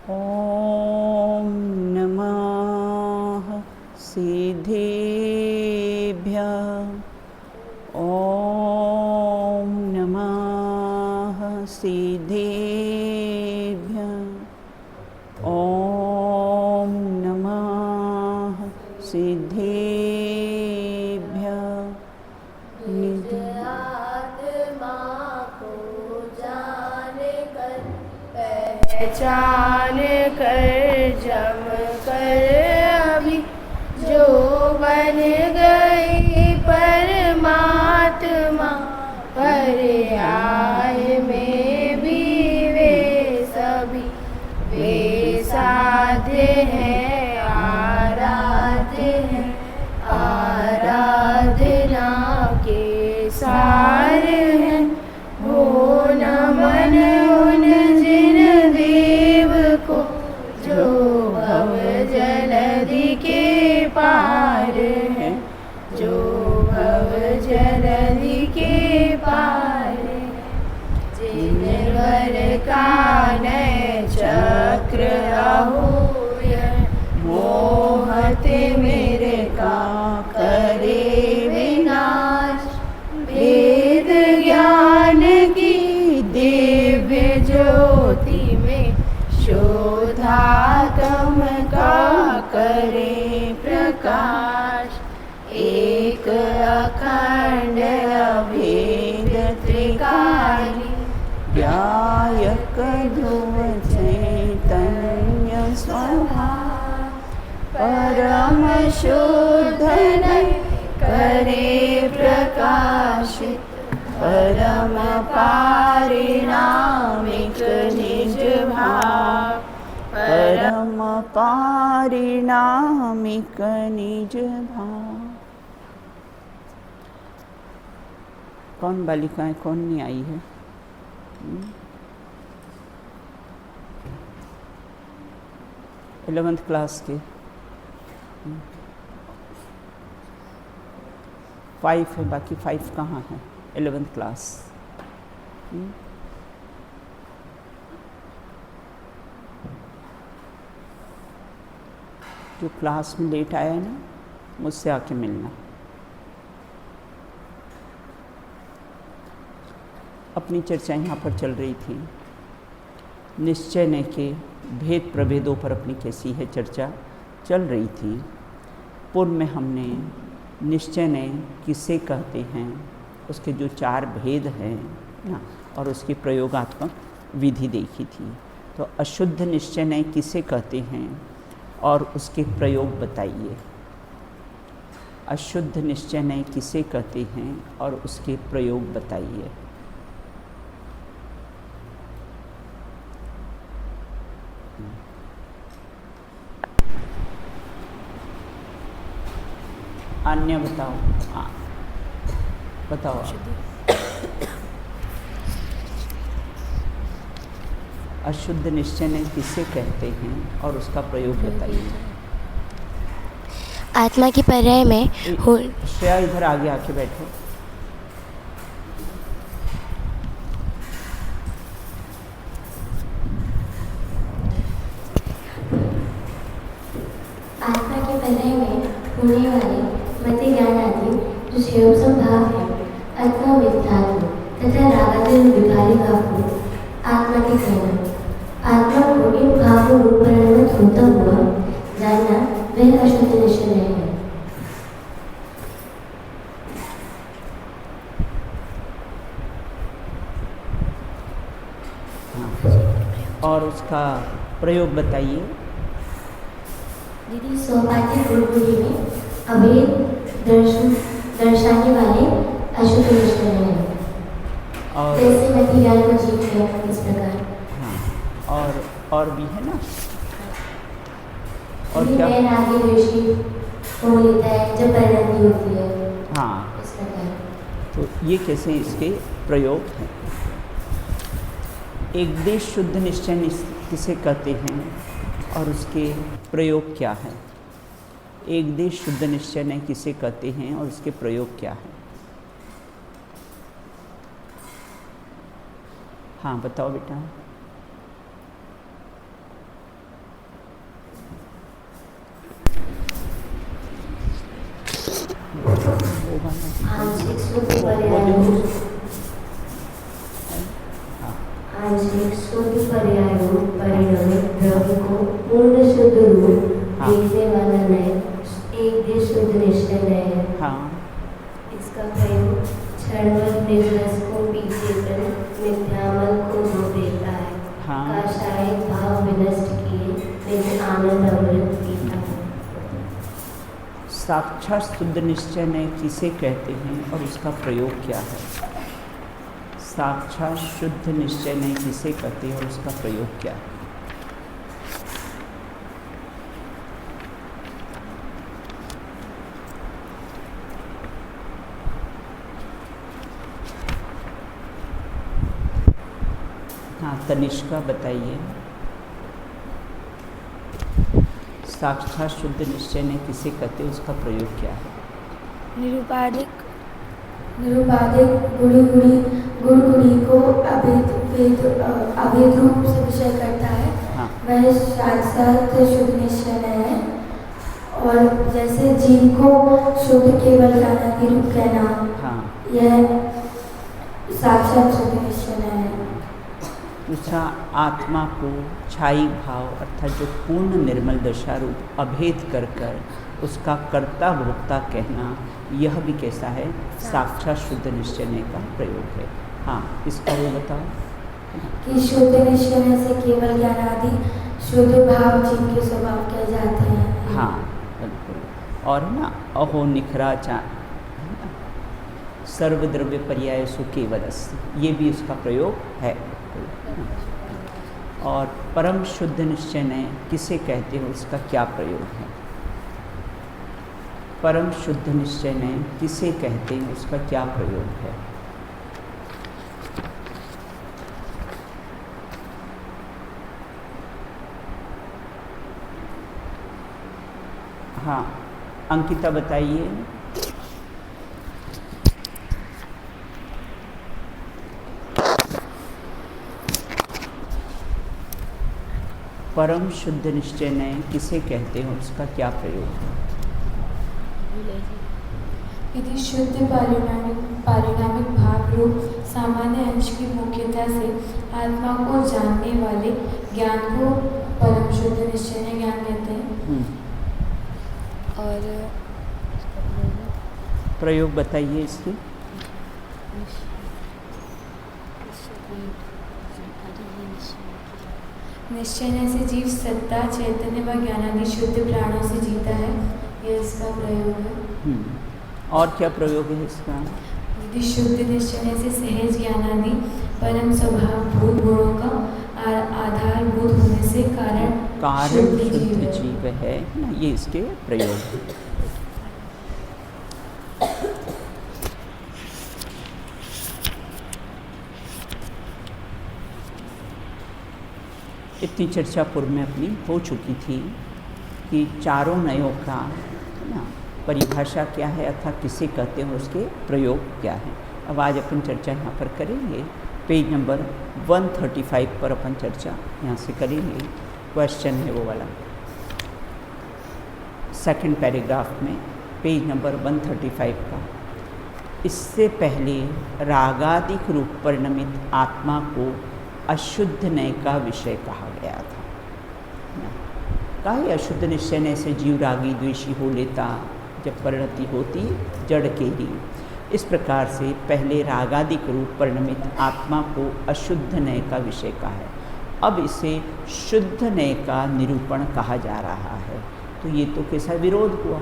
ॐ नमः सिद्धेभ्यः। ॐ नमः सिद्धेभ्यः। ॐ नमः सिद्धेभ्यः। निज आत्मा को पहचान कर जम कर अभी जो बन गई परमात्मा, पर्याय में भी वे सभी वे साध्य हैं, आराध्य हैं, आराधना के सार हैं। हो नमन उन जिन देव को जो भव जलधि के पार हैं, जो भव जलधि के पार हैं। जिन वर कानय चक्र अहूय मोहत मेरे का करे विनाश, वेद ज्ञान की दिव्य ज्योति में शोधात्म का करे प्रकाश। एक अखंड अभेद त्रिकाली गायक ध्रुव चैतन्य स्वभाव, परम शुद्ध करे प्रकाशित, परम पारिणामिक निज भाव, परम पारिणामिक निज भाव। कौन बालिकाएं कौन नहीं आई है? 11th क्लास के 5 है, बाकी 5 कहाँ है? 11th class. जो क्लास में लेट आया ना, मुझसे आके मिलना। अपनी चर्चा यहाँ पर चल रही थी, निश्चय ने के भेद प्रभेदों पर अपनी कैसी है चर्चा चल रही थी। पूर्व में हमने निश्चय ने किसे कहते हैं, उसके जो 4 भेद हैं ना, और उसकी प्रयोगात्मक विधि देखी थी। तो अशुद्ध निश्चय ने किसे कहते हैं और उसके प्रयोग बताइए। अशुद्ध निश्चय ने किसे कहते हैं और उसके प्रयोग बताइए। अन्य बताओ। बताओ। अशुद्ध निश्चय ने किसे कहते हैं और उसका प्रयोग बताइए। आत्मा की पर्याय में श्रेया इधर आगे आके बैठो। आत्मा के पर्याय में होने वाले मति ज्ञान आदि जो स्वयं संभाव है, आत्मा विधातु तथा रागादि विकारी भाव को आत्मा के कहना, आत्मा को इन भावों रूप परिणत होता हुआ जानना, वह अशुद्ध निश्चय है। और उसका प्रयोग बताइए। दीदी सौभाग्य गुरुकुली में अभेद दर्शाने वाले अशुद्ध निश्चय हैं, और जैसे मति ज्ञान का जीव है इस प्रकार। हाँ, और भी है ना। और क्या आगे ऋषि हो लेता है जब परिणति होती है। हाँ, इस प्रकार। तो ये कैसे इसके प्रयोग हैं। एक देश शुद्ध निश्चय किसे कहते हैं और उसके प्रयोग क्या है। एक देश शुद्ध निश्चय ने किसे कहते हैं और उसके प्रयोग क्या है। हाँ बताओ बेटा। वो वाला आंशिक शुद्ध वो पर्याय जो आंशिक शुद्ध पर्यायों परिणमित द्रव्य को पूर्ण शुद्ध रूप देखने वाला नय एक देश शुद्ध निश्चय नय है। हाँ इसका प्रयोग क्षणभर निर्रस को पीछे कर मिथ्यामल को धो देता है। हाँ काशायिक भाव विनष्ट किए नित्य आनंद अमृत पीता है। साक्षात शुद्ध निश्चय ने किसे कहते हैं और उसका प्रयोग क्या है? साक्षात शुद्ध निश्चय ने किसे कहते हैं और उसका प्रयोग क्या है? हाँ तनिष्का बताइए, साक्षात शुद्ध निश्चय ने किसे कहते हैं उसका प्रयोग क्या है? निरुपाधिक गुण को अभेद रूप से विषय करता है। हाँ वह साक्षात शुद्ध निश्चय है। और जैसे जीव को शुद्ध केवल ज्ञानादि रूप कहना, हाँ यह साक्षात शुद्ध निश्चय है। दूसरा, आत्मा को छाई भाव अर्थात जो पूर्ण निर्मल दशा रूप अभेद कर कर उसका कर्ता भोक्ता कहना, यह भी कैसा है? साक्षात शुद्ध निश्चय का प्रयोग है। हाँ इसका वो बताओ कि शुद्ध निश्चय से केवल ज्ञान आदि शुद्ध भाव जीव के स्वभाव कहे जाते हैं। हाँ बिल्कुल। और ना अहो निखरा चा सर्वद्रव्य पर्याय सु केवल, ये भी उसका प्रयोग है। और परम शुद्ध निश्चय ने किसे कहते हैं उसका क्या प्रयोग है? परम शुद्ध निश्चय ने किसे कहते हैं उसका क्या प्रयोग है? हाँ अंकिता बताइए। परम शुद्ध निश्चय ने किसे कहते हैं उसका क्या प्रयोग है? यदि शुद्ध पारिणामिक भाव रूप सामान्य अंश की मुख्यता से आत्मा को जानने वाले ज्ञान को परम शुद्ध निश्चय ज्ञान कहते हैं। और प्रयोग बताइए इसकी। निश्चय से जीव सत्ता चैतन्य व ज्ञानादि शुद्ध प्राणों से जीता है, यह इसका प्रयोग है। और क्या प्रयोग है इसका? यदि शुद्ध निश्चय से सहज ज्ञानादि परम स्वभाव भूत गुणों का आधारभूत होने से कारण शुद्ध जीव है ना, ये इसके प्रयोग है। इतनी चर्चा पूर्व में अपनी हो चुकी थी कि चारों नयों का ना परिभाषा क्या है अर्थात किसे कहते हैं उसके प्रयोग क्या है। अब आज अपन चर्चा यहाँ पर करेंगे। पेज नंबर 135 पर अपन चर्चा यहाँ से करेंगे। क्वेश्चन है वो वाला सेकंड पैराग्राफ में पेज नंबर 135 का। इससे पहले रागादिक रूप परिणमित आत्मा को अशुद्ध नय का विषय कहा गया था। कहा अशुद्ध निश्चय से जीव रागी द्वेषी हो लेता जब परिणति होती जड़ के लिए। इस प्रकार से पहले रागादिक रूप परिणमित आत्मा को अशुद्ध नय का विषय कहा है। अब इसे शुद्ध नय का निरूपण कहा जा रहा है। तो ये तो कैसा विरोध हुआ?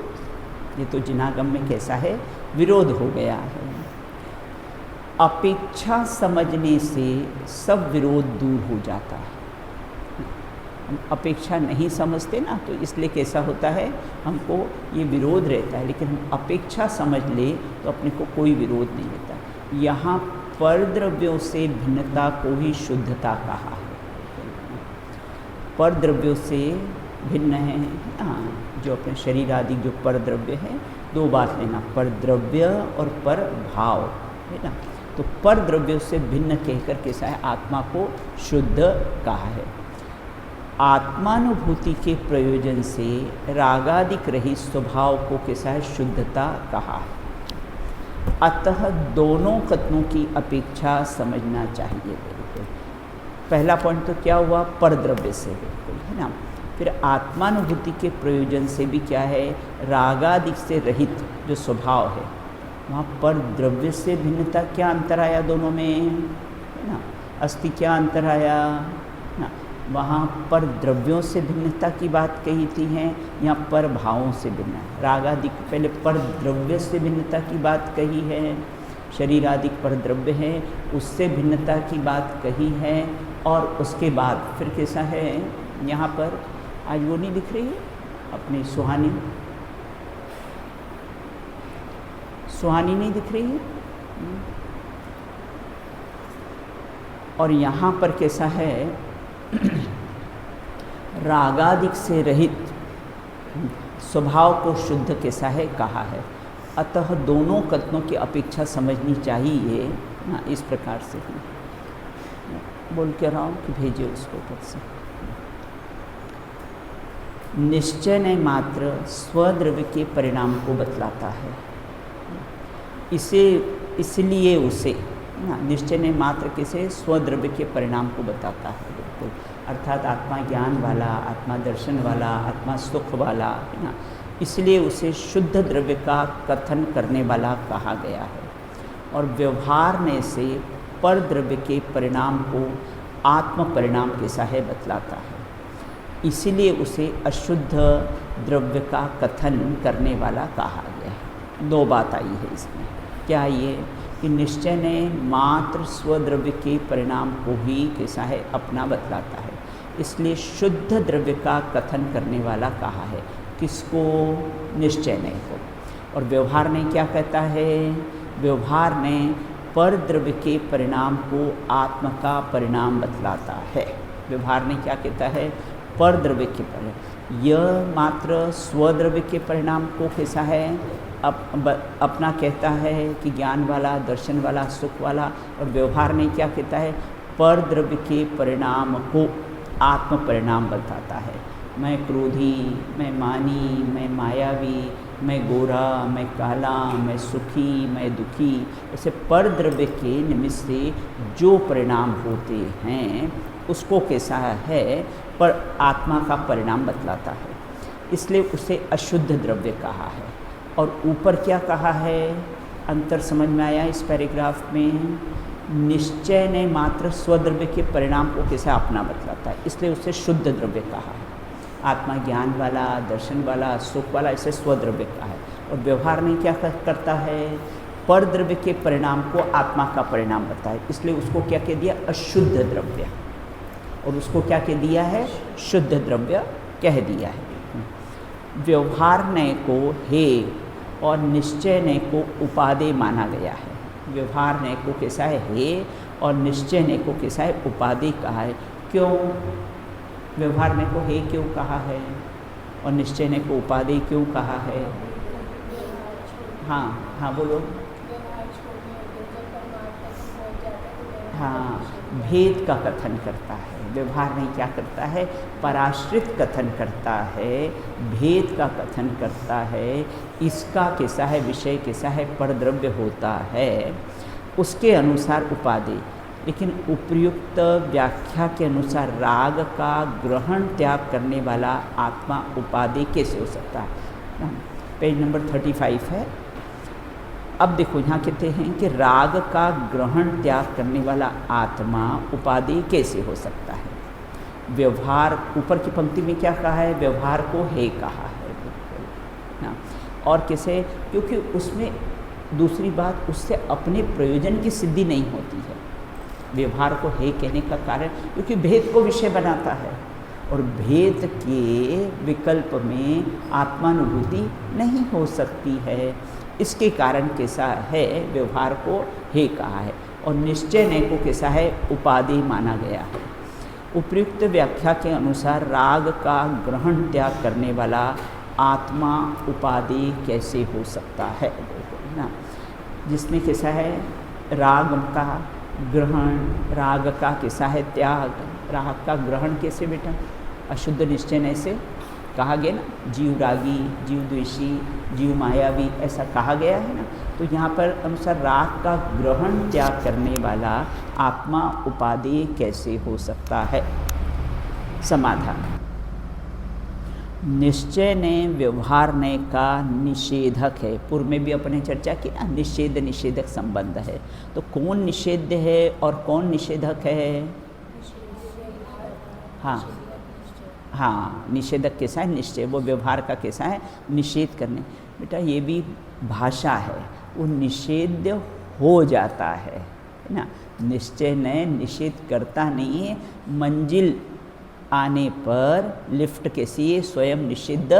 ये तो जिनागम में कैसा है? विरोध हो गया है। अपेक्षा समझने से सब विरोध दूर हो जाता है। हम अपेक्षा नहीं समझते ना, तो इसलिए कैसा होता है, हमको ये विरोध रहता है। लेकिन हम अपेक्षा समझ ले तो अपने को कोई विरोध नहीं रहता। यहाँ परद्रव्यों से भिन्नता को ही शुद्धता कहा है। परद्रव्यों से भिन्न है जो अपने शरीर आदि जो परद्रव्य है। दो बात लेना, परद्रव्य और पर भाव है ना। तो परद्रव्यों से भिन्न कहकर कैसा है, आत्मा को शुद्ध कहा है। आत्मानुभूति के प्रयोजन से रागादिक रहित स्वभाव को कैसा है, शुद्धता कहा है। अतः दोनों कथनों की अपेक्षा समझना चाहिए। बिल्कुल पहला पॉइंट तो क्या हुआ, परद्रव्य से, बिल्कुल है ना। फिर आत्मानुभूति के प्रयोजन से भी क्या है, रागादि से रहित जो स्वभाव है, वहाँ पर द्रव्य से भिन्नता क्या अंतर आया दोनों में, है ना। अस्थि क्या अंतर आया ना, वहाँ पर द्रव्यों से भिन्नता की बात कही थी है, यहाँ पर भावों से भिन्न है। रागादि पहले पर द्रव्य से भिन्नता की बात कही है, शरीर आदि पर द्रव्य है उससे भिन्नता की बात कही है, और उसके बाद फिर कैसा है, यहाँ पर आज वो नहीं दिख रही है अपनी सुहानी, सुहानी नहीं दिख रही है। और यहाँ पर कैसा है, रागादिक से रहित स्वभाव को शुद्ध कैसा है कहा है। अतः दोनों कथनों की अपेक्षा समझनी चाहिए ना, इस प्रकार से ही बोल के रहा हूँ कि भेजिए उसको ऊपर से। निश्चय ने मात्र स्वद्रव्य के परिणाम को बतलाता है, इसे इसलिए उसे ना, निश्चय ने मात्र किसे, स्वद्रव्य के परिणाम को बताता है। बिल्कुल अर्थात आत्मा ज्ञान वाला, आत्मा दर्शन वाला, आत्मा सुख वाला है ना, इसलिए उसे शुद्ध द्रव्य का कथन करने वाला कहा गया है। और व्यवहार में से पर द्रव्य के परिणाम को आत्म परिणाम कैसा है बतलाता है, इसीलिए उसे अशुद्ध द्रव्य का कथन करने वाला कहा गया है। दो बात आई है इसमें, क्या ये कि निश्चय ने मात्र स्वद्रव्य के परिणाम को ही कैसा है अपना बतलाता है, इसलिए शुद्ध द्रव्य का कथन करने वाला कहा है। किसको, निश्चय ने को। और व्यवहार ने क्या कहता है, व्यवहार ने पर द्रव्य के परिणाम को आत्म का परिणाम बतलाता है। व्यवहार ने क्या कहता है, पर द्रव्य के परिणाम, यह मात्र स्वद्रव्य के परिणाम को कैसा है अपना कहता है कि ज्ञान वाला, दर्शन वाला, सुख वाला। और व्यवहार ने क्या कहता है, पर द्रव्य के परिणाम को आत्म परिणाम बताता है। मैं क्रोधी, मैं मानी, मैं मायावी, मैं गोरा, मैं काला, मैं सुखी, मैं दुखी, ऐसे पर द्रव्य के निमित्त से जो परिणाम होते हैं उसको कैसा है, पर आत्मा का परिणाम बतलाता है, इसलिए उसे अशुद्ध द्रव्य कहा है। और ऊपर क्या कहा है, अंतर समझ में आया इस पैराग्राफ में, निश्चय ने मात्र स्वद्रव्य के परिणाम को कैसे अपना बतलाता है, इसलिए उसे शुद्ध द्रव्य कहा है। आत्मा ज्ञान वाला, दर्शन वाला, सुख वाला, इसे स्वद्रव्य कहा है। और व्यवहार में क्या करता है, पर द्रव्य के परिणाम को आत्मा का परिणाम बताए, इसलिए उसको क्या कह दिया, अशुद्ध द्रव्य, और उसको क्या कह दिया है, शुद्ध द्रव्य कह दिया है। व्यवहार ने को हे और निश्चय ने को उपादेय माना गया है। व्यवहार ने को कैसा है, हे, और निश्चय ने को कैसा है, उपादेय कहा है। क्यों व्यवहार ने को हे क्यों कहा है और निश्चय ने को उपादेय क्यों कहा है? हाँ हाँ बोलो। हाँ, भेद का कथन करता है। व्यवहार नहीं क्या करता है, पराश्रित कथन करता है, भेद का कथन करता है। इसका कैसा है, विषय कैसा है, परद्रव्य होता है, उसके अनुसार उपादेय। लेकिन उपर्युक्त व्याख्या के अनुसार राग का ग्रहण त्याग करने वाला आत्मा उपादेय कैसे हो सकता है? पेज नंबर 35 है। अब देखो यहाँ कहते हैं कि राग का ग्रहण त्याग करने वाला आत्मा उपादेय कैसे हो सकता है? व्यवहार, ऊपर की पंक्ति में क्या कहा है, व्यवहार को हे कहा है ना। और कैसे, क्योंकि उसमें दूसरी बात, उससे अपने प्रयोजन की सिद्धि नहीं होती है। व्यवहार को हे कहने का कारण क्योंकि भेद को विषय बनाता है, और भेद के विकल्प में आत्मानुभूति नहीं हो सकती है। इसके कारण कैसा है, व्यवहार को हे कहा है, और निश्चय ने को कैसा है, उपादेय माना गया है। उपर्युक्त व्याख्या के अनुसार राग का ग्रहण त्याग करने वाला आत्मा उपादेय कैसे हो सकता है ना, जिसमें कैसा है, राग का ग्रहण, राग का कैसा है त्याग, राग का ग्रहण कैसे बेटा, अशुद्ध निश्चय से कहा गया ना, जीव रागी, जीव द्वेषी, जीव मायावी, ऐसा कहा गया है ना। तो यहाँ पर अनुसार राग का ग्रहण त्याग करने वाला आत्मा उपादेय कैसे हो सकता है? समाधान, निश्चय ने व्यवहार ने का निषेधक है। पूर्व में भी अपने चर्चा की ना, निषेध निषेधक संबंध है। तो कौन निषेध है और कौन निषेधक है? हाँ, निषेधक कैसा है? निश्चय। वो व्यवहार का कैसा है? निषेध करने। बेटा ये भी भाषा है, वो निषेध हो जाता है ना। निश्चय ने निषेध करता नहीं है, मंजिल आने पर लिफ्ट कैसी स्वयं निषिद्ध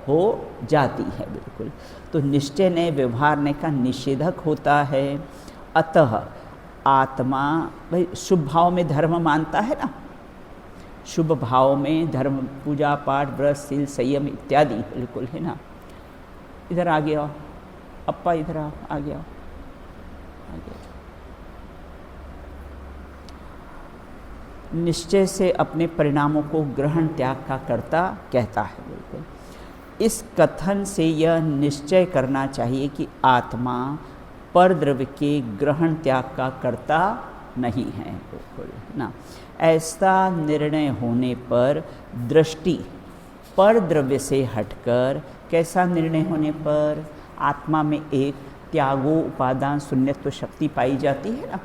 हो जाती है, बिल्कुल। तो निश्चय ने व्यवहार ने का निषेधक होता है। अतः आत्मा, भाई शुभ भाव में धर्म मानता है ना, शुभ भाव में धर्म, पूजा पाठ, व्रत, शील, संयम इत्यादि, बिल्कुल है ना। इधर आ गया अप्पा, इधर आओ, आ गया, आ गया। निश्चय से अपने परिणामों को ग्रहण त्याग का कर्ता कहता है, बिल्कुल। इस कथन से यह निश्चय करना चाहिए कि आत्मा परद्रव्य के ग्रहण त्याग का कर्ता नहीं है, बिल्कुल ना। ऐसा निर्णय होने पर दृष्टि परद्रव्य से हटकर, कैसा निर्णय होने पर? आत्मा में एक त्यागो उपादान शून्यत्व शक्ति पाई जाती है ना,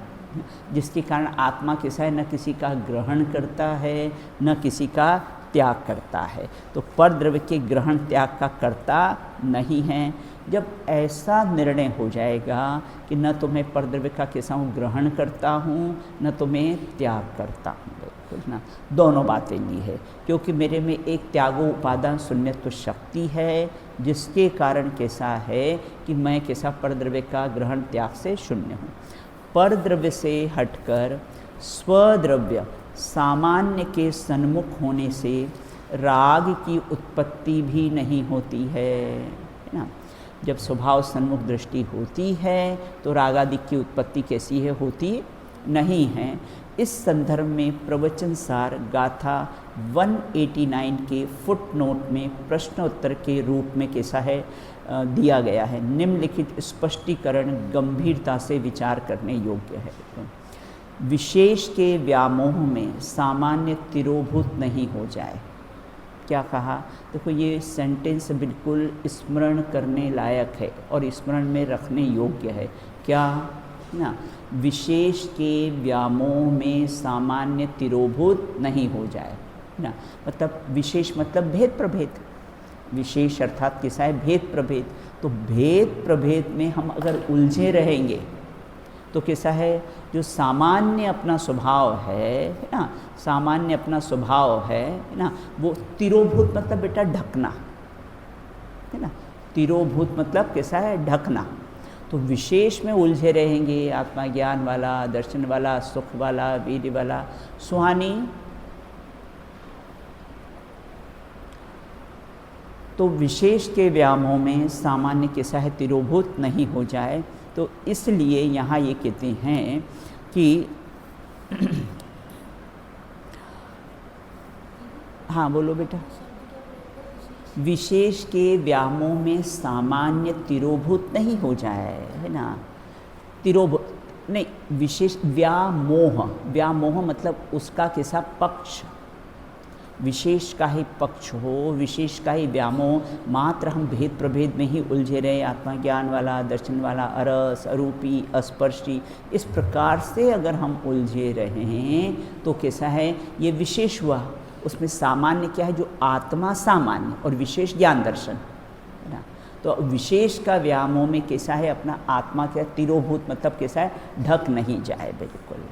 जिसके कारण आत्मा कैसा है? न किसी का ग्रहण करता है, न किसी का त्याग करता है। तो परद्रव्य के ग्रहण त्याग का कर्ता नहीं है। जब ऐसा निर्णय हो जाएगा कि न तो मैं परद्रव्य का कैसा हूँ ग्रहण करता हूँ, न तो मैं त्याग करता हूँ, बिल्कुल ना, दोनों बातें ली है। क्योंकि मेरे में एक त्यागो उपादान शून्यत्व शक्ति है, जिसके कारण कैसा है कि मैं कैसा परद्रव्य का ग्रहण त्याग से शून्य हूँ। परद्रव्य से हटकर स्वद्रव्य सामान्य के सन्मुख होने से राग की उत्पत्ति भी नहीं होती है ना। जब स्वभाव सन्मुख दृष्टि होती है तो रागादि की उत्पत्ति कैसी है? होती नहीं है। इस संदर्भ में प्रवचनसार गाथा 189 के फुटनोट में प्रश्नोत्तर के रूप में कैसा है दिया गया है। निम्नलिखित स्पष्टीकरण गंभीरता से विचार करने योग्य है। विशेष के व्यामोह में सामान्य तिरोभूत नहीं हो जाए। क्या कहा? देखो ये सेंटेंस बिल्कुल स्मरण करने लायक है और स्मरण में रखने योग्य है। क्या ना, विशेष के व्यामोह में सामान्य तिरोभूत नहीं हो जाए ना। मतलब विशेष मतलब भेद प्रभेद, विशेष अर्थात कैसा है? भेद प्रभेद। तो भेद प्रभेद में हम अगर उलझे रहेंगे तो कैसा है? जो सामान्य अपना स्वभाव है ना, सामान्य अपना स्वभाव है ना, वो तिरोभूत मतलब बेटा ढकना है ना। तिरोभूत मतलब कैसा है? ढकना। तो विशेष में उलझे रहेंगे, आत्मा ज्ञान वाला, दर्शन वाला, सुख वाला, वीर्य वाला, सुहानी। तो विशेष के व्यामोह में सामान्य कैसा है? तिरोभूत नहीं हो जाए। तो इसलिए यहाँ ये कहते हैं कि हाँ बोलो बेटा। विशेष के व्यामोह में सामान्य तिरोभूत नहीं हो जाए, है ना। तिरोभूत नहीं, विशेष व्यामोह, व्यामोह मतलब उसका कैसा? पक्ष। विशेष का ही पक्ष हो, विशेष का ही व्यामोह, मात्र हम भेद प्रभेद में ही उलझे रहे, आत्मा ज्ञान वाला, दर्शन वाला, अरस, अरूपी, अस्पर्शी, इस प्रकार से अगर हम उलझे रहे हैं तो कैसा है? ये विशेष हुआ। उसमें सामान्य क्या है? जो आत्मा सामान्य और विशेष ज्ञान दर्शन है ना। तो विशेष का व्यामोह में कैसा है? अपना आत्मा क्या? तिरोभूत मतलब कैसा है? ढक नहीं जाए, बिल्कुल।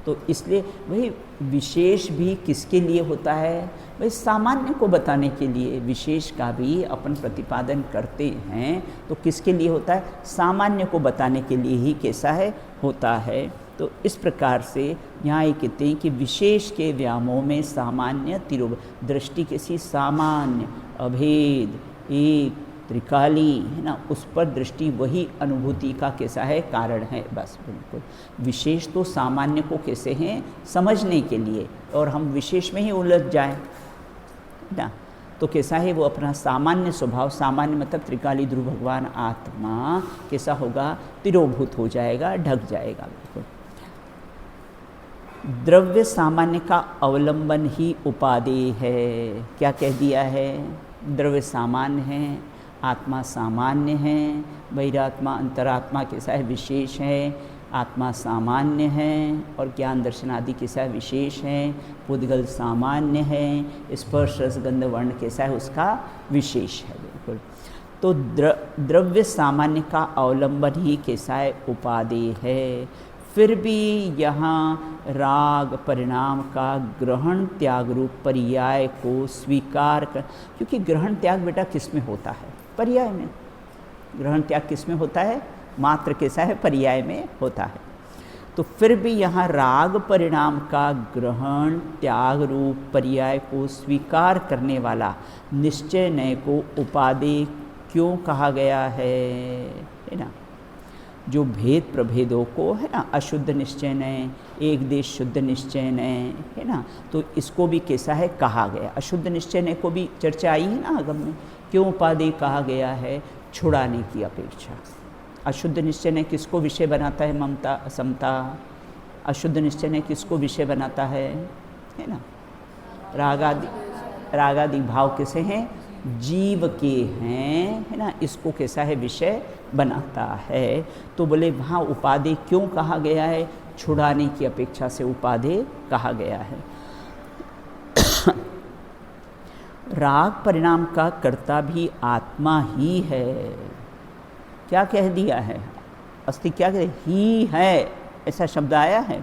तो इसलिए वही विशेष भी किसके लिए होता है? भाई सामान्य को बताने के लिए विशेष का भी अपन प्रतिपादन करते हैं। तो किसके लिए होता है? सामान्य को बताने के लिए ही कैसा है? होता है। तो इस प्रकार से यहाँ ये कहते हैं कि विशेष के व्यामोह में सामान्य तिरोभ, दृष्टि कैसी? सामान्य, अभेद, एक, त्रिकाली है ना, उस पर दृष्टि वही अनुभूति का कैसा है? कारण है, बस बिल्कुल। विशेष तो सामान्य को कैसे हैं? समझने के लिए, और हम विशेष में ही उलझ जाएं ना। तो कैसा है वो अपना सामान्य स्वभाव, सामान्य मतलब त्रिकाली ध्रुव भगवान आत्मा कैसा होगा, तिरोभूत हो जाएगा, ढक जाएगा बिल्कुल। द्रव्य सामान्य का अवलंबन ही उपादेय है। क्या कह दिया है, द्रव्य सामान्य है, आत्मा सामान्य है, बहिरात्मा अंतरात्मा कैसा है विशेष है, आत्मा सामान्य है और ज्ञान दर्शन आदि कैसा है विशेष है, पुद्गल सामान्य है, स्पर्श रस गंध वर्ण कैसा है उसका विशेष है बिल्कुल। तो द्रव्य सामान्य का अवलंबन ही कैसा है उपादेय है। फिर भी यहाँ राग परिणाम का ग्रहण त्याग रूप पर्याय को स्वीकार कर, क्योंकि ग्रहण त्याग बेटा किस में होता है, पर्याय में। ग्रहण त्याग किस में होता है, मात्र कैसा है पर्याय में होता है। तो फिर भी यहाँ राग परिणाम का ग्रहण त्याग रूप पर्याय को स्वीकार करने वाला निश्चय नय को उपादेय क्यों कहा गया है ना। जो भेद प्रभेदों को है ना, अशुद्ध निश्चय नय, एक देश शुद्ध निश्चय नय है ना, तो इसको भी कैसा है कहा गया। अशुद्ध निश्चय नय को भी चर्चा आई है ना आगम में, क्यों उपादेय कहा गया है, छुड़ाने की अपेक्षा। अशुद्ध निश्चय ने किसको विषय बनाता है, ममता असमता। अशुद्ध निश्चय ने किसको विषय बनाता है ना, रागादि भाव कैसे हैं, जीव के हैं है ना, इसको कैसा है विषय बनाता है। तो बोले वहाँ उपादेय क्यों कहा गया है, छुड़ाने की अपेक्षा से उपादेय कहा गया है। राग परिणाम का कर्ता भी आत्मा ही है। क्या कह दिया है, अस्थि क्या कह ही है, ऐसा शब्द आया है।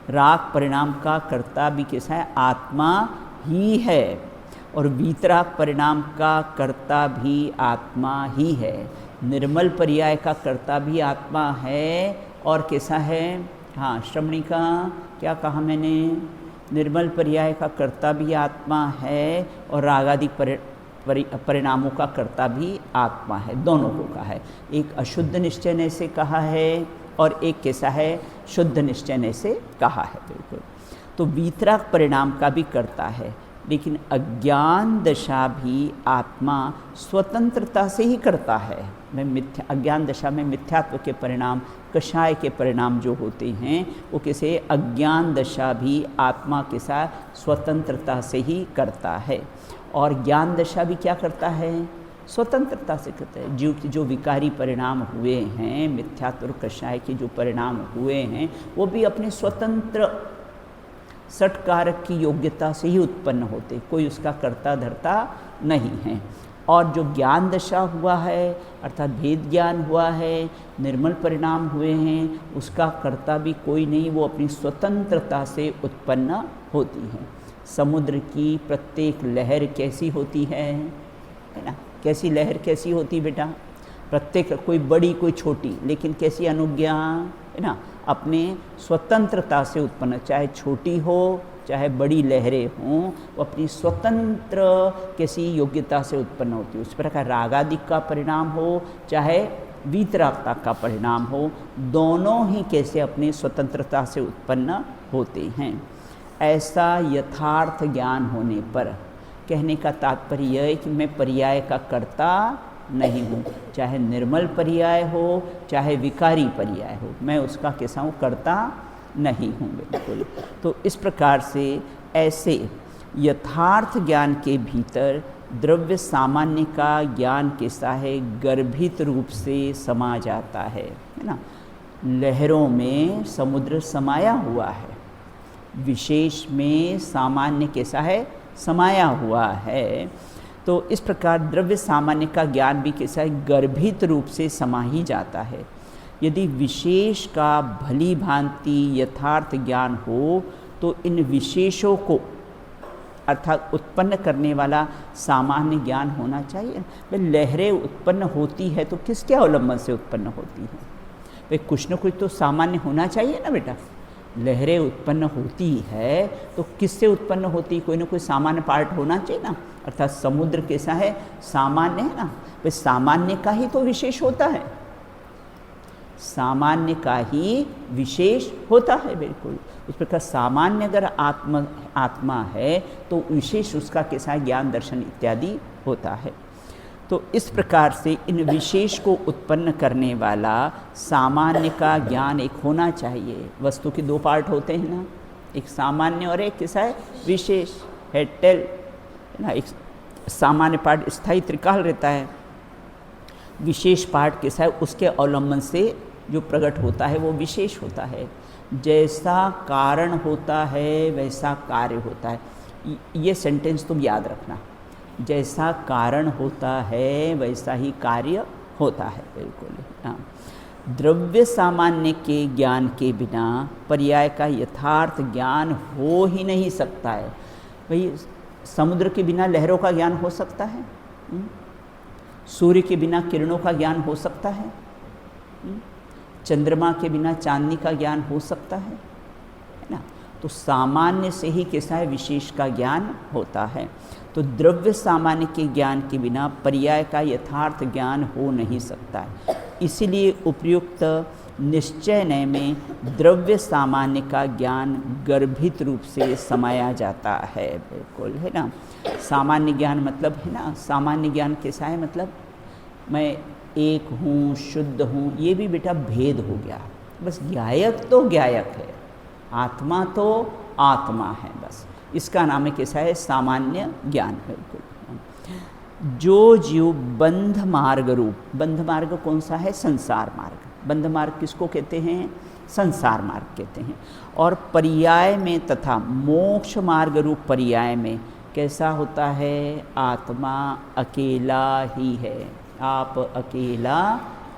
राग परिणाम का कर्ता भी कैसा है, आत्मा ही है, और वीतराग परिणाम का कर्ता भी आत्मा ही है। निर्मल पर्याय का कर्ता भी आत्मा है, और कैसा है, हाँ श्रमणी का क्या कहा मैंने, निर्मल पर्याय का कर्ता भी आत्मा है, और रागादि परिणामों का कर्ता भी आत्मा है। दोनों को कहा है, एक अशुद्ध निश्चय से कहा है और एक कैसा है, शुद्ध निश्चय से कहा है बिल्कुल। तो वीतराग परिणाम का भी कर्ता है, लेकिन अज्ञान दशा भी आत्मा स्वतंत्रता से ही करता है। अज्ञान दशा में मिथ्यात्व के परिणाम, कषाय के परिणाम जो होते हैं वो कैसे, अज्ञान दशा भी आत्मा के साथ स्वतंत्रता से ही करता है। और ज्ञान दशा भी क्या करता है, स्वतंत्रता से करता है। जीव के जो विकारी परिणाम हुए हैं, मिथ्यात्व और कषाय के जो परिणाम हुए हैं, वो भी अपने स्वतंत्र सटकारक की योग्यता से ही उत्पन्न होते, कोई उसका कर्ता धर्ता नहीं है। और जो ज्ञान दशा हुआ है, अर्थात भेद ज्ञान हुआ है, निर्मल परिणाम हुए हैं, उसका कर्ता भी कोई नहीं, वो अपनी स्वतंत्रता से उत्पन्न होती है। समुद्र की प्रत्येक लहर कैसी होती है ना, कैसी लहर कैसी होती बेटा, प्रत्येक कोई बड़ी कोई छोटी, लेकिन कैसी अनुज्ञा है ना, अपने स्वतंत्रता से उत्पन्न, चाहे छोटी हो चाहे बड़ी लहरें हों, वो अपनी स्वतंत्र कैसी योग्यता से उत्पन्न होती है। उस प्रकार रागादि का परिणाम हो चाहे वीतरागता का परिणाम हो, दोनों ही कैसे अपनी स्वतंत्रता से उत्पन्न होते हैं। ऐसा यथार्थ ज्ञान होने पर कहने का तात्पर्य यह है कि मैं पर्याय का कर्ता नहीं हूँ, चाहे निर्मल पर्याय हो चाहे विकारी पर्याय हो, मैं उसका कैसा हूँ, कर्ता नहीं हूँ बिल्कुल। तो इस प्रकार से ऐसे यथार्थ ज्ञान के भीतर द्रव्य सामान्य का ज्ञान कैसा है, गर्भित रूप से समा जाता है ना। लहरों में समुद्र समाया हुआ है, विशेष में सामान्य कैसा है, समाया हुआ है। तो इस प्रकार द्रव्य सामान्य का ज्ञान भी कैसा है, गर्भित रूप से समा ही जाता है। यदि विशेष का भली भांति यथार्थ ज्ञान हो तो इन विशेषों को अर्थात उत्पन्न करने वाला सामान्य ज्ञान होना चाहिए। भाई लहरें उत्पन्न होती है तो किसके अवलंबन से उत्पन्न होती है, भाई कुछ न कुछ तो सामान्य होना चाहिए ना बेटा। लहरें उत्पन्न होती है तो किससे उत्पन्न होती है, कोई ना कोई सामान्य पार्ट होना चाहिए ना। अर्थात समुद्र कैसा है, सामान्य है ना, भाई सामान्य का ही तो विशेष होता है। सामान्य का ही विशेष होता है। बिल्कुल उस प्रकार सामान्य अगर आत्मा है तो विशेष उसका कैसा है, ज्ञान दर्शन इत्यादि होता है। तो इस प्रकार से इन विशेष को उत्पन्न करने वाला सामान्य का ज्ञान एक होना चाहिए। वस्तु के दो पार्ट होते हैं ना, एक सामान्य और एक कैसा है, विशेष। हेड टेल है ना, एक सामान्य पार्ट स्थायी त्रिकाल रहता है, विशेष पार्ट कैसा है, उसके अवलंबन से जो प्रकट होता है वो विशेष होता है। जैसा कारण होता है वैसा कार्य होता है। ये सेंटेंस तुम याद रखना, जैसा कारण होता है वैसा ही कार्य होता है। बिल्कुल हाँ। द्रव्य सामान्य के ज्ञान के बिना पर्याय का यथार्थ ज्ञान हो ही नहीं सकता है। भाई समुद्र के बिना लहरों का ज्ञान हो सकता है? सूर्य के बिना किरणों का ज्ञान हो सकता है? चंद्रमा के बिना चांदनी का ज्ञान हो सकता है ना? तो सामान्य से ही कैसा है, विशेष का ज्ञान होता है। तो द्रव्य सामान्य के ज्ञान के बिना पर्याय का यथार्थ ज्ञान हो नहीं सकता है। इसीलिए उपयुक्त निश्चय में द्रव्य सामान्य का ज्ञान गर्भित रूप से समाया जाता है। बिल्कुल है ना। सामान्य ज्ञान मतलब है ना, सामान्य ज्ञान कैसा है, मतलब मैं एक हूँ, शुद्ध हूँ, ये भी बेटा भेद हो गया। बस ज्ञायक तो ज्ञायक है, आत्मा तो आत्मा है, बस इसका नाम है कैसा है, सामान्य ज्ञान। बिल्कुल जो जीव बंध मार्ग रूप, बंध मार्ग कौन सा है, संसार मार्ग। बंध मार्ग किसको कहते हैं, संसार मार्ग कहते हैं। और पर्याय में तथा मोक्ष मार्ग रूप पर्याय में कैसा होता है, आत्मा अकेला ही है। आप अकेला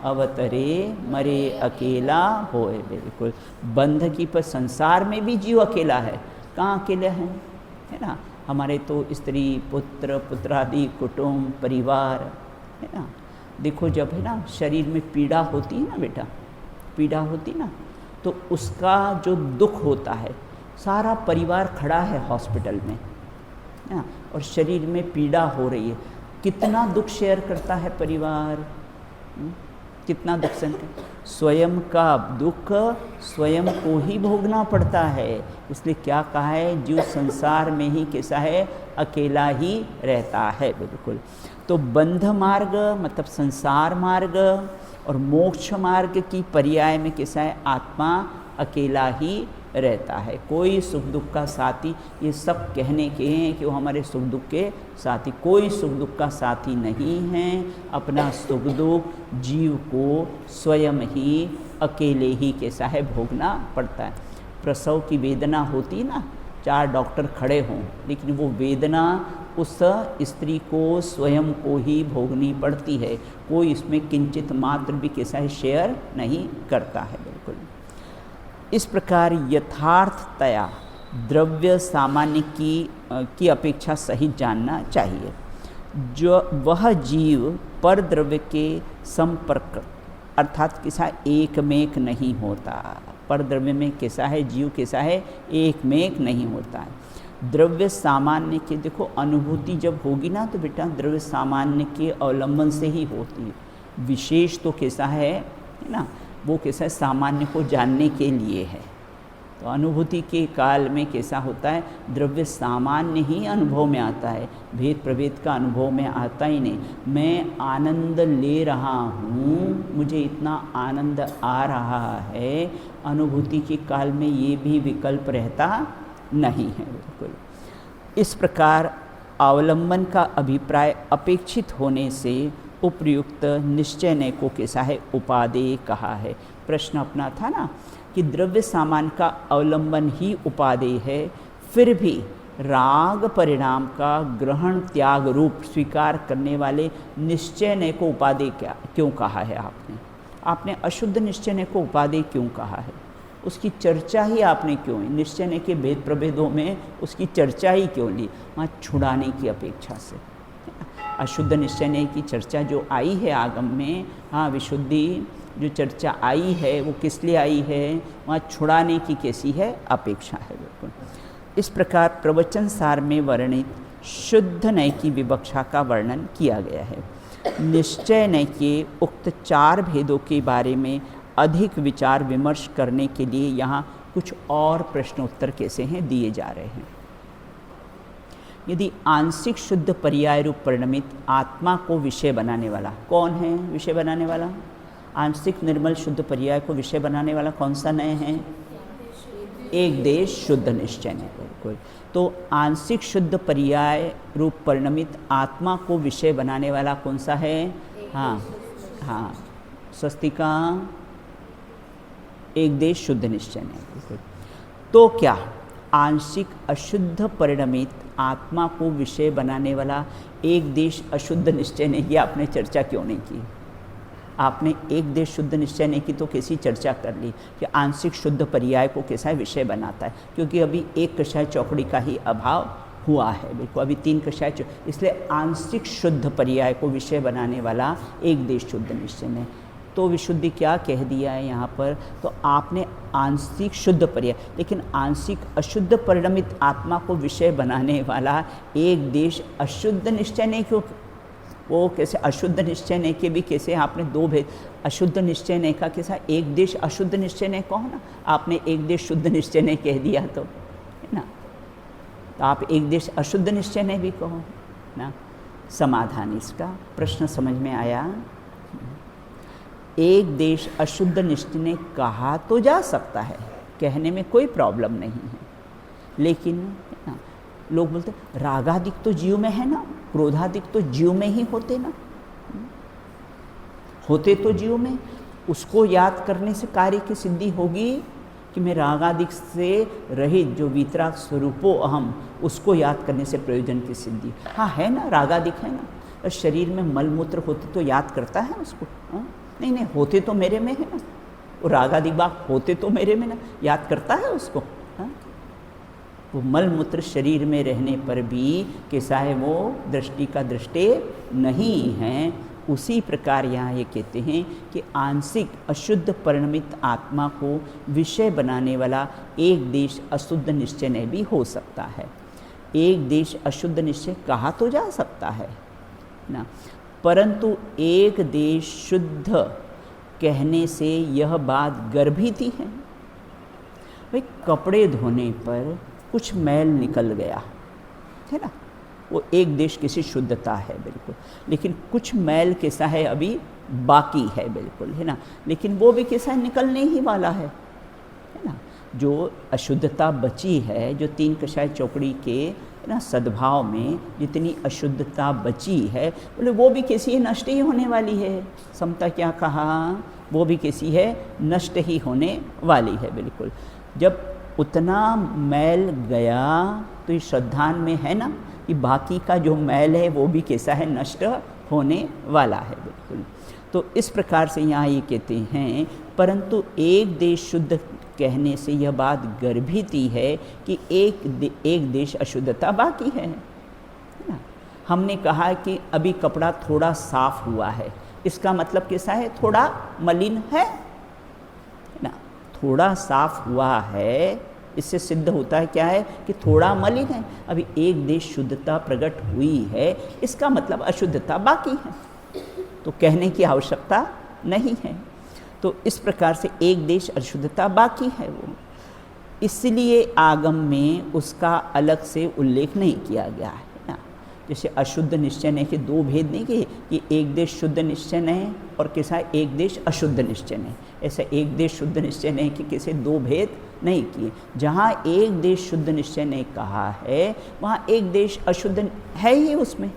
अवतरे मरे अकेला होए। बिल्कुल बंध की पर संसार में भी जीव अकेला है। कहाँ अकेले हैं, है ना। हमारे तो स्त्री पुत्र पुत्रादि कुटुंब परिवार है ना। देखो जब है ना शरीर में पीड़ा होती है ना बेटा, पीड़ा होती ना, तो उसका जो दुख होता है, सारा परिवार खड़ा है हॉस्पिटल में ना, और शरीर में पीड़ा हो रही है, कितना दुख शेयर करता है परिवार, कितना दुख सहन कर, स्वयं का दुख स्वयं को ही भोगना पड़ता है। इसलिए क्या कहा है, जीव संसार में ही कैसा है, अकेला ही रहता है। बिल्कुल तो बंध मार्ग मतलब संसार मार्ग और मोक्ष मार्ग की पर्याय में कैसा है, आत्मा अकेला ही रहता है। कोई सुख दुख का साथी, ये सब कहने के हैं कि वो हमारे सुख दुख के साथी, कोई सुख दुख का साथी नहीं है। अपना सुख दुख जीव को स्वयं ही अकेले ही कैसा है, भोगना पड़ता है। प्रसव की वेदना होती ना, 4 डॉक्टर खड़े हों, लेकिन वो वेदना उस स्त्री को स्वयं को ही भोगनी पड़ती है। कोई इसमें किंचित मात्र भी कैसा है, शेयर नहीं करता है। बिल्कुल इस प्रकार यथार्थतया द्रव्य सामान्य की अपेक्षा सही जानना चाहिए। जो वह जीव पर द्रव्य के संपर्क अर्थात कैसा एक में एक नहीं होता। पर द्रव्य में कैसा है, जीव कैसा है, एक में एक नहीं होता है। द्रव्य सामान्य के देखो अनुभूति जब होगी ना, तो बेटा द्रव्य सामान्य के अवलंबन से ही होती है। विशेष तो कैसा है ना, वो कैसा है, सामान्य को जानने के लिए है। तो अनुभूति के काल में कैसा होता है, द्रव्य सामान्य ही अनुभव में आता है, भेद प्रभेद का अनुभव में आता ही नहीं। मैं आनंद ले रहा हूँ, मुझे इतना आनंद आ रहा है, अनुभूति के काल में ये भी विकल्प रहता नहीं है। बिल्कुल इस प्रकार अवलंबन का अभिप्राय अपेक्षित होने से उपयुक्त निश्चय को कैसा है, उपादेय कहा है। प्रश्न अपना था ना कि द्रव्य सामान्य का अवलंबन ही उपादेय है, फिर भी राग परिणाम का ग्रहण त्याग रूप स्वीकार करने वाले निश्चय को उपादेय क्यों कहा है आपने अशुद्ध निश्चय को उपादेय क्यों कहा है, उसकी चर्चा ही आपने क्यों, निश्चय के भेद प्रभेदों में उसकी चर्चा ही क्यों ली, वहाँ छुड़ाने की अपेक्षा से। अशुद्ध निश्चय की चर्चा जो आई है आगम में, हाँ विशुद्धि जो चर्चा आई है वो किस लिए आई है, वहाँ छुड़ाने की कैसी है अपेक्षा है। बिल्कुल इस प्रकार प्रवचन सार में वर्णित शुद्ध नय की विवक्षा का वर्णन किया गया है। निश्चय नय के उक्त 4 भेदों के बारे में अधिक विचार विमर्श करने के लिए यहाँ कुछ और प्रश्नोत्तर कैसे हैं दिए जा रहे हैं। यदि आंशिक शुद्ध पर्याय रूप परिणमित आत्मा को विषय बनाने वाला कौन है? विषय बनाने वाला आंशिक निर्मल शुद्ध पर्याय को विषय बनाने वाला कौन सा नय है? एक देश शुद्ध निश्चय ने। बिल्कुल। तो आंशिक शुद्ध पर्याय रूप परिणमित आत्मा को विषय बनाने वाला कौन सा है? हाँ हाँ, स्वस्तिका एक देश शुद्ध निश्चय ने। बिल्कुल। तो क्या आंशिक अशुद्ध परिणमित आत्मा को विषय बनाने वाला एक देश अशुद्ध निश्चय ने, ये आपने चर्चा क्यों नहीं की? आपने एक देश शुद्ध निश्चय नहीं की तो कैसी चर्चा कर ली कि आंशिक शुद्ध पर्याय को कैसा विषय बनाता है? क्योंकि अभी एक कषाय चौकड़ी का ही अभाव हुआ है। बिल्कुल, अभी 3 कषाय, इसलिए आंशिक शुद्ध पर्याय को विषय बनाने वाला एक देश शुद्ध निश्चय ने। तो विशुद्धि क्या कह दिया है यहाँ पर? तो आपने आंशिक शुद्ध पर्याय, लेकिन आंशिक अशुद्ध परिणमित आत्मा को विषय बनाने वाला एक देश अशुद्ध निश्चय नहीं, क्यों? वो कैसे अशुद्ध निश्चय नहीं के भी कैसे आपने 2 भेद, अशुद्ध निश्चय नहीं का कैसा एक देश अशुद्ध निश्चय नहीं कहो ना, आपने एक देश शुद्ध निश्चय नहीं कह दिया तो, है ना? तो आप एक देश अशुद्ध निश्चय नहीं भी कहो ना। समाधान इसका, प्रश्न समझ में आया? एक देश अशुद्ध निश्चय ने कहा तो जा सकता है, कहने में कोई प्रॉब्लम नहीं है, लेकिन ना लोग बोलते रागादिक तो जीव में है ना, क्रोधादिक तो जीव में ही होते ना, होते तो जीव में, उसको याद करने से कार्य की सिद्धि होगी कि मैं रागादिक से रहित जो वीतराग स्वरूपो अहम, उसको याद करने से प्रयोजन की सिद्धि। हाँ है ना, रागादिक है ना, और शरीर में मलमूत्र होते तो याद करता है उसको? हाँ? नहीं, होते तो मेरे में है ना, वो रागादिक बाग होते तो मेरे में ना, याद करता है उसको। हाँ? वो मलमूत्र शरीर में रहने पर भी कैसा है, वो दृष्टि का दृष्टि नहीं है। उसी प्रकार यहाँ ये कहते हैं कि आंशिक अशुद्ध परिणमित आत्मा को विषय बनाने वाला एक देश अशुद्ध निश्चय नहीं भी हो सकता है। एक देश अशुद्ध निश्चय कहा तो जा सकता है ना, परंतु एक देश शुद्ध कहने से यह बात गर्भित है। भाई कपड़े धोने पर कुछ मैल निकल गया है ना, वो एक देश किसी शुद्धता है बिल्कुल, लेकिन कुछ मैल कैसा है अभी बाकी है बिल्कुल, है ना, लेकिन वो भी कैसा है निकलने ही वाला है ना। जो अशुद्धता बची है, जो 3 कषाय चौकड़ी के ना सद्भाव में जितनी अशुद्धता बची है, बोले वो भी कैसी है, नष्ट ही होने वाली है। समता क्या कहा, वो भी कैसी है, नष्ट ही होने वाली है बिल्कुल। जब उतना मैल गया तो ये श्रद्धान में है ना कि बाकी का जो मैल है वो भी कैसा है, नष्ट होने वाला है बिल्कुल। तो इस प्रकार से यहाँ ये कहते हैं, परंतु एक देश शुद्ध कहने से यह बात गर्भित है कि एक देश अशुद्धता बाकी है ना। हमने कहा कि अभी कपड़ा थोड़ा साफ हुआ है, इसका मतलब कैसा है, थोड़ा मलिन है ना, थोड़ा साफ हुआ है, इससे सिद्ध होता है क्या है कि थोड़ा मलिन है। अभी एक देश शुद्धता प्रकट हुई है, इसका मतलब अशुद्धता बाकी है, तो कहने की आवश्यकता नहीं है। तो इस प्रकार से एक देश अशुद्धता बाकी है वो, इसलिए आगम में उसका अलग से उल्लेख नहीं किया गया है ना। जैसे अशुद्ध निश्चय ने के 2 भेद नहीं किए कि एक देश शुद्ध निश्चय नहीं और कैसा एक देश अशुद्ध निश्चय नहीं, ऐसा एक देश शुद्ध निश्चय नहीं कि कैसे 2 भेद नहीं किए। जहाँ एक देश शुद्ध निश्चय ने कहा है वहाँ एक देश अशुद्ध है ही उसमें,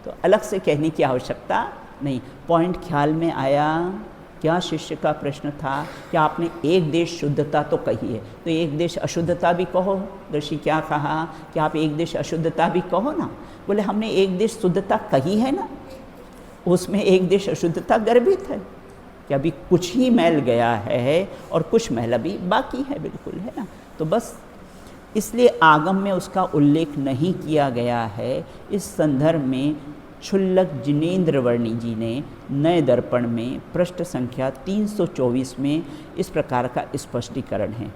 तो अलग से कहने की आवश्यकता नहीं। पॉइंट ख्याल में आया? क्या शिष्य का प्रश्न था कि आपने एक देश शुद्धता तो कही है, तो एक देश अशुद्धता भी कहो। ऋषि क्या कहा कि आप एक देश अशुद्धता भी कहो ना, बोले हमने एक देश शुद्धता कही है ना, उसमें एक देश अशुद्धता गर्भित है कि अभी कुछ ही मैल गया है और कुछ मैल अभी बाकी है बिल्कुल, है ना। तो बस इसलिए आगम में उसका उल्लेख नहीं किया गया है। इस संदर्भ में क्षुल्लक जिनेन्द्र वर्णी जी ने नए दर्पण में पृष्ठ संख्या 324 में इस प्रकार का स्पष्टीकरण है।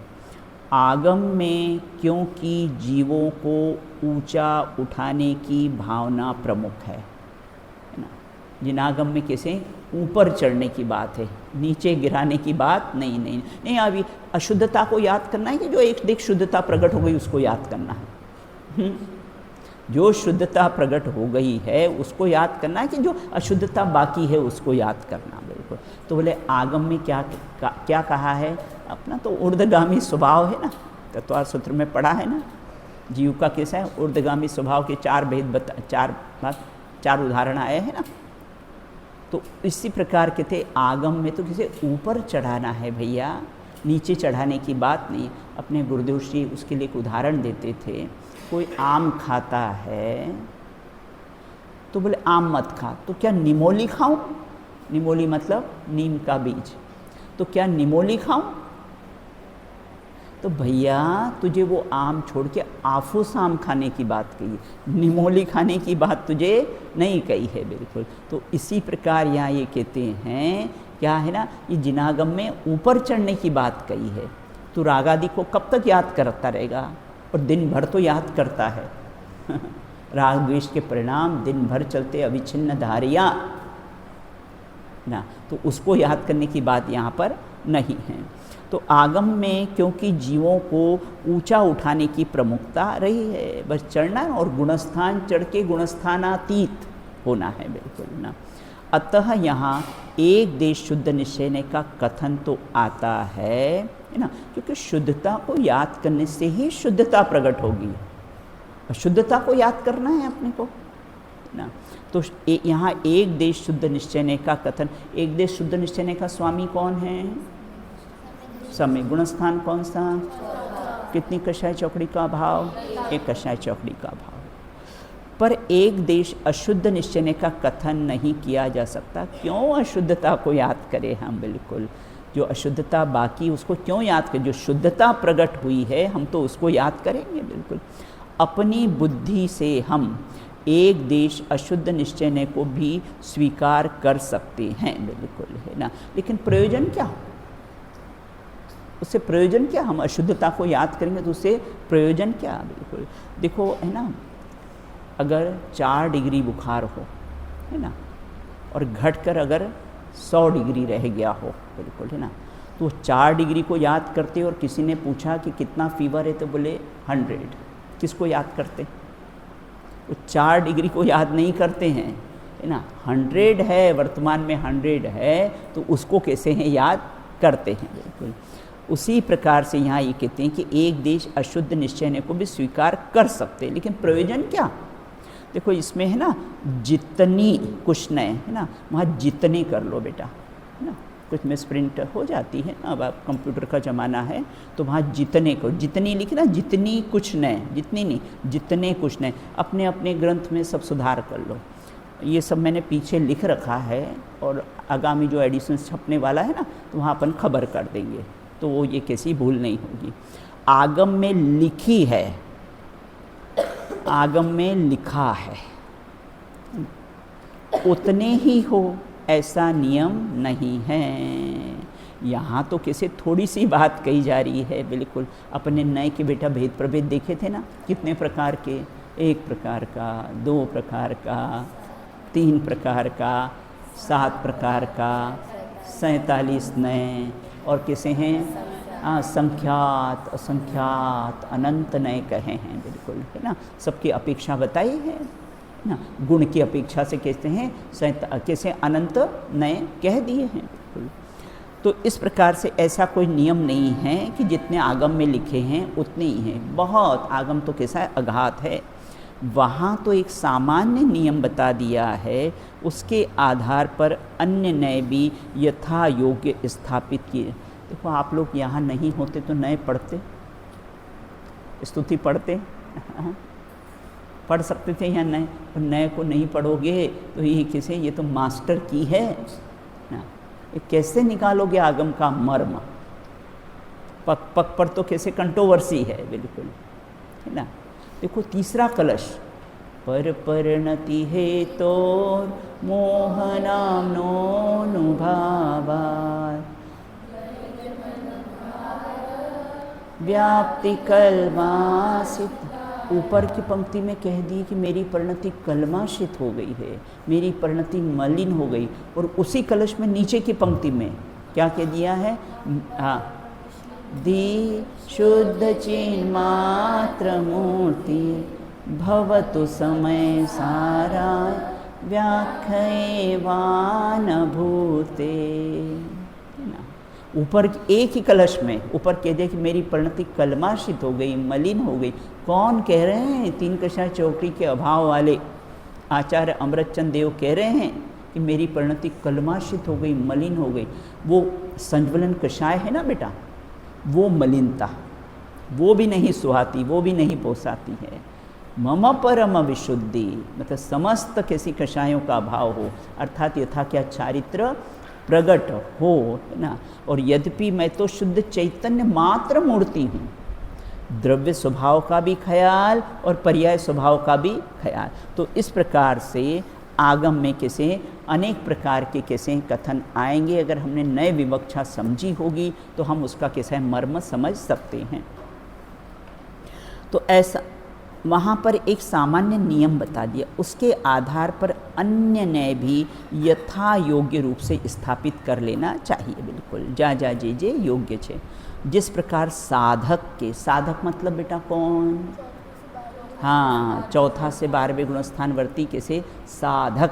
आगम में क्योंकि जीवों को ऊंचा उठाने की भावना प्रमुख है ना, जिनागम में कैसे ऊपर चढ़ने की बात है, नीचे गिराने की बात नहीं नहीं नहीं। अभी अशुद्धता को याद करना है कि जो एक देख शुद्धता प्रकट हो गई उसको याद करना है। जो शुद्धता प्रकट हो गई है उसको याद करना है कि जो अशुद्धता बाकी है उसको याद करना। बिल्कुल। तो बोले आगम में क्या कहा है, अपना तो ऊर्ध्वगामी स्वभाव है ना, तत्व सूत्र में पढ़ा है ना, जीव का कैसा है ऊर्ध्वगामी स्वभाव के 4 भेद चार उदाहरण आए हैं ना। तो इसी प्रकार के थे आगम में तो किसे ऊपर चढ़ाना है भैया, नीचे चढ़ाने की बात नहीं। अपने गुरुदेव श्री उसके लिए एक उदाहरण देते थे, कोई आम खाता है तो बोले आम मत खा, तो क्या निमोली खाऊं? निमोली मतलब नीम का बीज, तो क्या निमोली खाऊं? तो भैया तुझे वो आम छोड़ के आफूस आम खाने की बात कही, निमोली खाने की बात तुझे नहीं कही है। बिल्कुल। तो इसी प्रकार यहाँ ये कहते हैं क्या है ना, ये जिनागम में ऊपर चढ़ने की बात कही है। तो रागादि को कब तक याद करता रहेगा, और दिन भर तो याद करता है। राग द्वेष के परिणाम दिन भर चलते अविच्छिन्न धारियाँ ना, तो उसको याद करने की बात यहाँ पर नहीं है। तो आगम में क्योंकि जीवों को ऊंचा उठाने की प्रमुखता रही है, बस चढ़ना और गुणस्थान चढ़ के गुणस्थानातीत होना है। बिल्कुल ना। अतः यहाँ एक देश शुद्ध निश्चय का कथन तो आता है ना, क्योंकि शुद्धता को याद करने से ही शुद्धता प्रकट होगी। शुद्धता को याद करना है अपने को ना। तो यहाँ एक देश शुद्ध निश्चय का कथन, एक देश शुद्ध निश्चय का स्वामी कौन है? समय। गुणस्थान कौन सा? कितनी कषाय चौकड़ी का भाव? एक कषाय चौकड़ी का भाव। पर एक देश अशुद्ध निश्चय का कथन नहीं किया जा सकता। क्यों अशुद्धता को याद करें हम? बिल्कुल। जो अशुद्धता बाकी उसको क्यों याद करें? जो शुद्धता प्रकट हुई है हम तो उसको याद करेंगे। बिल्कुल। अपनी बुद्धि से हम एक देश अशुद्ध निश्चय को भी स्वीकार कर सकते हैं। बिल्कुल है ना। लेकिन प्रयोजन क्या? उससे प्रयोजन क्या? हम अशुद्धता को याद करेंगे तो उससे प्रयोजन क्या? बिल्कुल। देखो है ना, अगर 4 डिग्री बुखार हो है ना, और घटकर अगर 100 डिग्री रह गया हो, बिल्कुल है ना, तो 4 डिग्री को याद करते और किसी ने पूछा कि कितना फीवर है तो बोले 100, किसको याद करते? वो 4 डिग्री को याद नहीं करते हैं है ना। 100 है, वर्तमान में 100 है, तो उसको कैसे हैं याद करते हैं। बिल्कुल। उसी प्रकार से यहाँ ये कहते हैं कि एक देश अशुद्ध निश्चय को भी स्वीकार कर सकते हैं, लेकिन प्रयोजन क्या? देखो इसमें है ना, जितनी कुछ नए है ना, वहाँ जितने कर लो बेटा है ना। कुछ मिस प्रिंट हो जाती है ना, अब आप कंप्यूटर का ज़माना है, तो वहाँ जितने को, जितनी लिखना, जितनी कुछ नए, जितनी नहीं, जितने कुछ नए। अपने अपने ग्रंथ में सब सुधार कर लो। ये सब मैंने पीछे लिख रखा है, और आगामी जो एडिशन छपने वाला है ना, तो वहाँ अपन खबर कर देंगे, तो वो ये कैसी भूल नहीं होगी। आगम में लिखी है, आगम में लिखा है, उतने ही हो ऐसा नियम नहीं है। यहाँ तो कैसे थोड़ी सी बात कही जा रही है। बिल्कुल। अपने नए के बेटा भेद प्रभेद देखे थे ना, कितने प्रकार के? 1 प्रकार का, 2 प्रकार का, 3 प्रकार का, 7 प्रकार का, 47 नए, और कैसे हैं? संख्यात, असंख्यात, अनंत नए कहे हैं। बिल्कुल है ना। सबकी अपेक्षा बताई है ना, गुण की अपेक्षा से कहते हैं कैसे अनंत नए कह दिए हैं। बिल्कुल। तो इस प्रकार से ऐसा कोई नियम नहीं है कि जितने आगम में लिखे हैं उतने ही हैं। बहुत आगम तो कैसा है, अघात है। वहाँ तो एक सामान्य नियम बता दिया है, उसके आधार पर अन्य नए भी यथा योग्य स्थापित किए। देखो आप लोग यहाँ नहीं होते तो नए पढ़ते, स्तुति पढ़ते, पढ़ सकते थे या नए, और नए को नहीं पढ़ोगे तो ये किसे, ये तो मास्टर की है ना। ये कैसे निकालोगे आगम का मर्म? पक पक पर तो कैसे कंट्रोवर्सी है। बिल्कुल है ना। देखो तीसरा कलश, पर परिणति है तो मोहनाम नो नुभावा व्याप्ति कल्मासित ऊपर की पंक्ति में कह दिए कि मेरी परिणति कलमाशित हो गई है, मेरी परिणति मलिन हो गई, और उसी कलश में नीचे की पंक्ति में क्या कह दिया है? दी शुद्ध चिन्मात्र मूर्ति भवतु समय सारा व्याख्यवान भूते। ऊपर एक ही कलश में ऊपर कह दिया कि मेरी परिणति कलमाशित हो गई, मलिन हो गई। कौन कह रहे हैं? तीन कषाय चौकड़ी के अभाव वाले आचार्य अमृतचंद देव कह रहे हैं कि मेरी परिणति कलमाशित हो गई, मलिन हो गई। वो संज्वलन कषाय है ना बेटा, वो मलिनता वो भी नहीं सुहाती, वो भी नहीं पोसाती है। मम परम विशुद्धि मतलब समस्त किसी कषायों का अभाव हो, अर्थात यथा क्या चारित्र प्रकट हो, है ना। और यद्यपि मैं तो शुद्ध चैतन्य मात्र मूर्ति हूँ, द्रव्य स्वभाव का भी ख्याल और पर्याय स्वभाव का भी ख्याल। तो इस प्रकार से आगम में कैसे अनेक प्रकार के कैसे कथन आएंगे। अगर हमने नए विवक्षा समझी होगी तो हम उसका कैसे मर्म समझ सकते हैं। तो ऐसा वहाँ पर एक सामान्य नियम बता दिया, उसके आधार पर अन्य न्याय भी यथा योग्य रूप से स्थापित कर लेना चाहिए। बिल्कुल जा जे योग्य छे। जिस प्रकार साधक के, साधक मतलब बेटा कौन? हाँ, चौथा से 12वें गुणस्थान वर्ती कैसे साधक,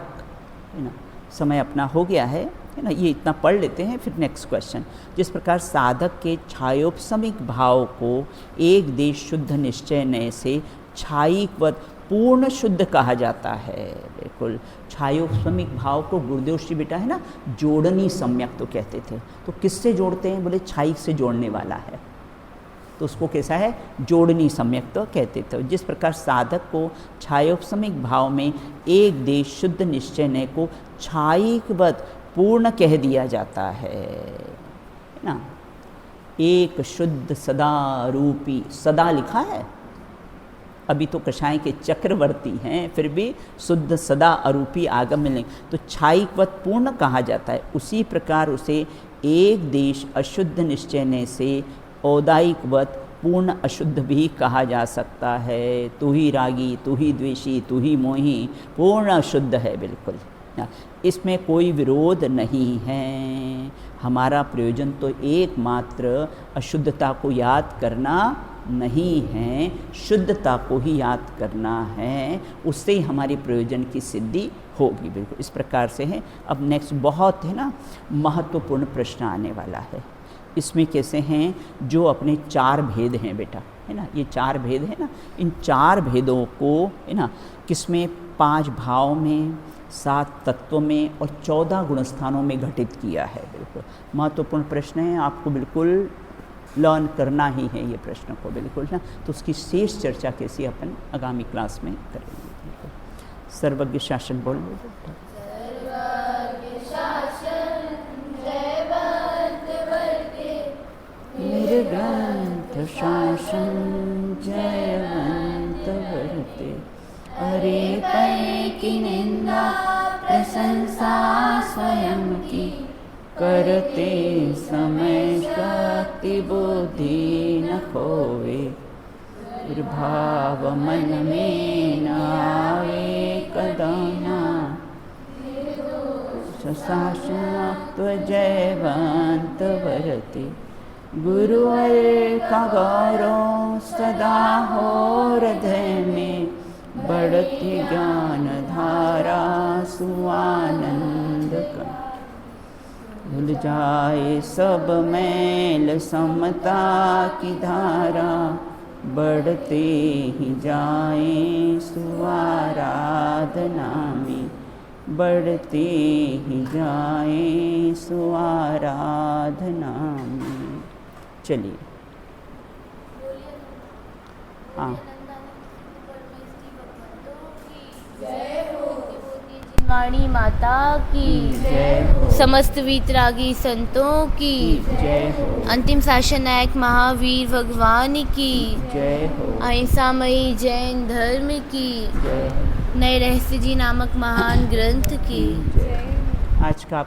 है ना। समय अपना हो गया है ना, ये इतना पढ़ लेते हैं फिर नेक्स्ट क्वेश्चन। जिस प्रकार साधक के छायोपशमिक भाव को एक देश शुद्ध निश्चय नय से छायिकवत पूर्ण शुद्ध कहा जाता है। बिल्कुल छायोपशमिक भाव को गुरुदेव श्री बेटा है ना जोड़नी सम्यक तो कहते थे। तो किससे जोड़ते हैं? बोले छायिक से जोड़ने वाला है, तो उसको कैसा है? जोड़नी सम्यक तो कहते थे। जिस प्रकार साधक को छायोपशमिक भाव में एक देश शुद्ध निश्चय नय को छायिकवत पूर्ण कह दिया जाता है ना। एक शुद्ध सदा रूपी, सदा लिखा है, अभी तो कषाय के चक्रवर्ती हैं, फिर भी शुद्ध सदा अरूपी आगम मिलेंगे, तो छायिकवत पूर्ण कहा जाता है। उसी प्रकार उसे एक देश अशुद्ध निश्चय ने से औदायिकवत पूर्ण अशुद्ध भी कहा जा सकता है। तू ही रागी, तू ही द्वेषी, तू ही मोही, पूर्ण अशुद्ध है। बिल्कुल इसमें कोई विरोध नहीं है। हमारा प्रयोजन तो एकमात्र अशुद्धता को याद करना नहीं है, शुद्धता को ही याद करना है, उससे ही हमारी प्रयोजन की सिद्धि होगी। बिल्कुल इस प्रकार से है। अब नेक्स्ट बहुत है ना महत्वपूर्ण प्रश्न आने वाला है। इसमें कैसे हैं जो अपने 4 भेद हैं बेटा, है ना, ये 4 भेद है ना, इन 4 भेदों को है ना किसमें 5 भाव में, 7 तत्व में और 14 गुणस्थानों में घटित किया है। बिल्कुल महत्वपूर्ण प्रश्न है, आपको बिल्कुल लर्न करना ही है ये प्रश्न को। बिल्कुल ना, तो उसकी शेष चर्चा कैसी अपन आगामी क्लास में करेंगे। सर्वज्ञ शासन बोल लो। निर्ग्रंथ शासन जयवंत वर्ते, अरे पै की निंदा प्रशंसा स्वयं की, करते समय शक्ति बुद्धि न खोवे, भाव मन में न आवे कदना, शासन जयवंत वर्ते, गुरुवर का गौरव सदा हो हृदय में, बढ़ती ज्ञान धारा सुआनंद का, भूल जाए सब मैल समता की धारा, बढ़ते ही जाए सुआराधना में, बढ़ते ही जाए सुआराधना में। चलिए हाँ, वाणी माता की जय हो, समस्त वीतरागी संतों की जय हो, अंतिम शासन नायक महावीर भगवान की जय हो, अहिंसामयी जैन धर्म की, जय हो। नए रहस्य जी नामक महान ग्रंथ की। आज का